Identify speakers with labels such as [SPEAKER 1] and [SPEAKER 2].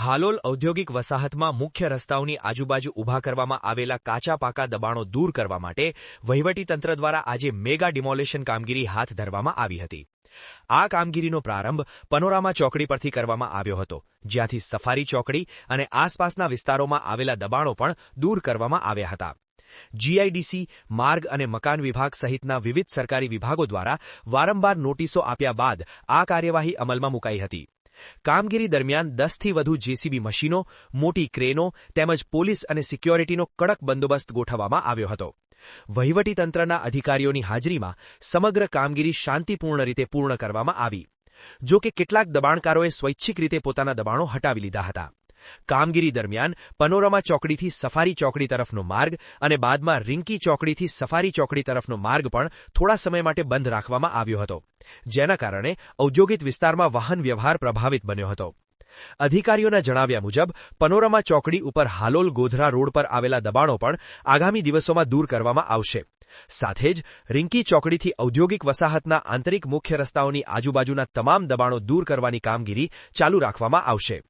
[SPEAKER 1] હાલોલ ઔદ્યોગિક વસાહતમાં મુખ્ય રસ્તાઓની આજુબાજુ ઊભા કરવામાં આવેલા કાચા પાકા દબાણો દૂર કરવા માટે વહીવટીતંત્ર દ્વારા આજે મેગા ડિમોલેશન કામગીરી હાથ ધરવામાં આવી હતી। આ કામગીરીનો પ્રારંભ પનોરામા ચોકડી પરથી કરવામાં આવ્યો હતો, જ્યાંથી સફારી ચોકડી અને આસપાસના વિસ્તારોમાં આવેલા દબાણો પણ દૂર કરવામાં આવ્યા હતા। જીઆઈડીસી, માર્ગ અને મકાન વિભાગ સહિતના વિવિધ સરકારી વિભાગો દ્વારા વારંવાર નોટિસો આપ્યા બાદ આ કાર્યવાહી અમલમાં મુકાઈ હતી। કામગીરી દરમિયાન 10થી વધુ જેસીબી મશીનો, મોટી ક્રેનો તેમજ પોલીસ અને સિક્યોરિટીનો કડક બંદોબસ્ત ગોઠવવામાં આવ્યો હતો। વહીવટીતંત્રના અધિકારીઓની હાજરીમાં સમગ્ર કામગીરી શાંતિપૂર્ણ રીતે પૂર્ણ કરવામાં આવી। જો કે કેટલાક દબાણકારોએ સ્વૈચ્છિક રીતે પોતાના દબાણો હટાવી લીધા હતા। કામગીરી દરમિયાન પનોરમા ચોકડીથી સફારી ચોકડી તરફનો માર્ગ અને બાદમાં રિંકી ચોકડીથી સફારી ચોકડી તરફનો માર્ગ પણ થોડા સમય માટે બંધ રાખવામાં આવ્યો હતો, જેના કારણે ઔદ્યોગિક વિસ્તારમાં વાહન વ્યવહાર પ્રભાવિત બન્યો હતો। અધિકારીઓના જણાવ્યા મુજબ પનોરમા ચોકડી ઉપર હાલોલ ગોધરા રોડ પર આવેલા દબાણો પણ આગામી દિવસોમાં દૂર કરવામાં આવશે। સાથે જ રિંકી ચોકડીથી ઔદ્યોગિક વસાહતના આંતરિક મુખ્ય રસ્તાઓની આજુબાજુના તમામ દબાણો દૂર કરવાની કામગીરી ચાલુ રાખવામાં આવશે।